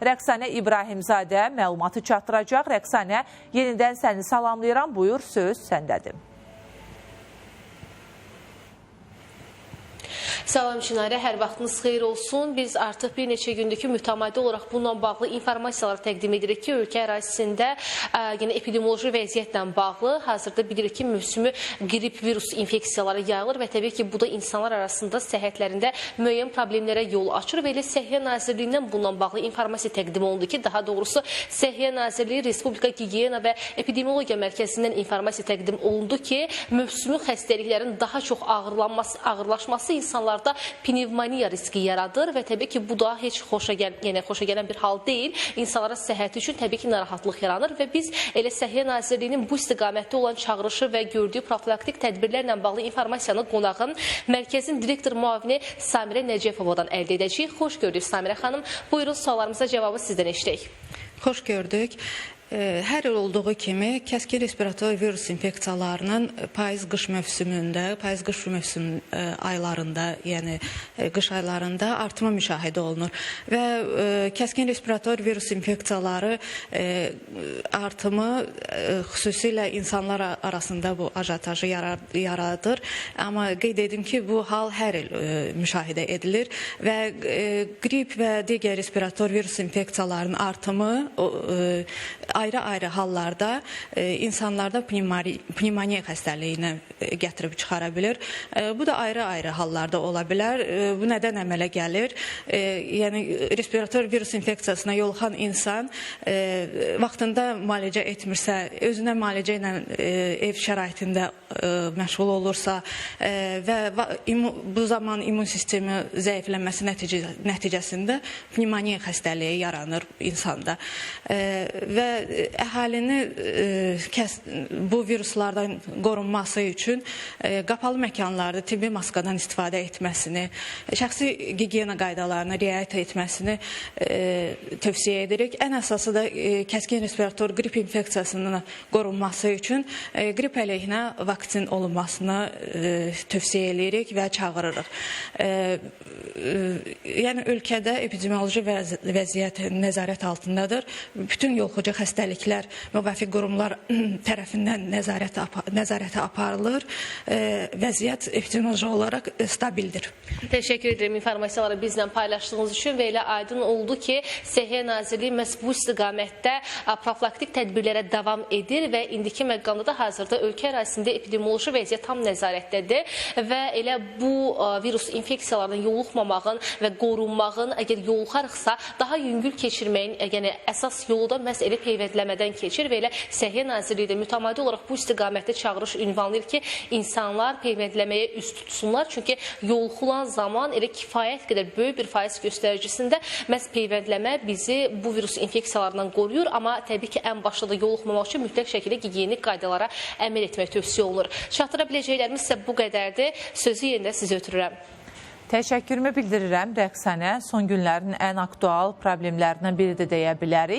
Rəqsanə İbrahimzadə məlumatı çatdıracaq. Rəqsanə, yenidən səni salamlayıram. Buyur, söz səndədir. Salam Çinarə, hər vaxtınız xeyir olsun. Biz artıq bir neçə gündür ki, mütəmadi olaraq bununla bağlı informasiyalar təqdim edirik ki, ölkə ərazisində yenə epidemioloji vəziyyətlə bağlı hazırda bilirik ki, mövsümü qrip virus infeksiyaları yayılır və təbii ki, bu da insanlar arasında səhhətlərində müəyyən problemlərə yol açır və elə Səhiyyə Nazirliyindən bununla bağlı informasiya təqdim olundu ki, daha doğrusu Səhiyyə Nazirliyi Respublika Gigiyena və Epidemiologiya Mərkəzindən informasiya təqdim olundu ki, mövsümü xəstəliklərin daha çox ağırlaşması insanlarda pnevmoniya riski yaradır və təbii ki, bu da heç xoşa gələn bir hal deyil. İnsanların səhhəti üçün təbii ki, narahatlıq yaranır və biz elə Səhiyyə Nazirliyinin bu istiqamətdə olan çağırışı və gördüyü profilaktik tədbirlərlə bağlı informasiyanı qonağım mərkəzin direktor müavini Samirə Nəcəfovadan əldə edəcəyik. Xoş gördük Samirə xanım. Buyurun, suallarımıza cavabı sizdən eşidək. Xoş gördük. Hər il olduğu kimi kəskin respirator virus infeksiyalarının payız-qış mövsümündə, payız-qış mövsüm aylarında, yəni qış aylarında artımı müşahidə olunur. Və kəskin respirator virus infeksiyaları artımı xüsusilə insanlar arasında bu ajatajı yaradır. Amma qeyd edim ki, bu hal hər il müşahidə edilir və qrip və digər respirator virus infeksiyalarının artımı ayrı-ayrı hallarda insanlarda pnevmoniya xəstəliyini gətirib çıxara bilir. Bu da ayrı-ayrı hallarda ola bilər. Bu nədən əmələ gəlir? Yəni, respirator virus infeksiyasına yoluxan insan vaxtında müalicə etmirsə, özünə müalicə ilə ev şəraitində məşğul olursa və bu zaman immun sistemi zəiflənməsi nəticəsində pnevmoniya xəstəliyi yaranır insanda. Və əhalini bu viruslardan qorunması üçün qapalı məkanlarda tibbi maskadan istifadə etməsini, şəxsi gigiyena qaydalarına riayət etməsini tövsiyə edirik. Ən əsası da kəskin respirator qrip infeksiyasının qorunması üçün qrip əleyhinə vaksin olunmasını tövsiyə edirik və çağırırıq. Yəni, ölkədə epidemioloji vəziyyət nəzarət altındadır. Bütün yoluxucu xəstəliklər müvafiq qurumlar tərəfindən nəzarətə aparılır. Vəziyyət epidemioloji olaraq stabildir. Təşəkkür edirəm informasiyaları bizlə paylaşdığınız üçün və elə aydın oldu ki, Səhiyyə Nazirliyi məhz bu istiqamətdə profilaktik tədbirlərə davam edir və indiki məqamda da hazırda ölkə ərazisində epidemioloji vəziyyət tam nəzarətdədir və elə bu virus infeksiyalarının yoluxmamağın və qorunmağın, əgər yoluxarıqsa, daha yüngül keçirməyin əsas yolu da məhz elə peyvəndləmədən keçir və elə Səhiyyə Nazirliyi də mütəmadi olaraq bu istiqamətdə çağırış ünvanlayır ki, insanlar peyvəndləməyə üst tutsunlar. Çünki yoluxulan zaman elə kifayət qədər böyük bir faiz göstəricisində məhz peyvəndləmə bizi bu virus infeksiyalarından qoruyur. Amma təbii ki, ən başda da yoluxmamaq üçün mütləq şəkildə gigiyenik qaydalara əməl etmək tövsiyə olunur. Çatdıra biləcəklərimiz isə bu qədərdir. Sözü yenidə sizə ötürürəm. Təşəkkürümü bildirirəm Rəqsanə. Son günlərin ən aktual problemlərindən biri də deyə bilərik.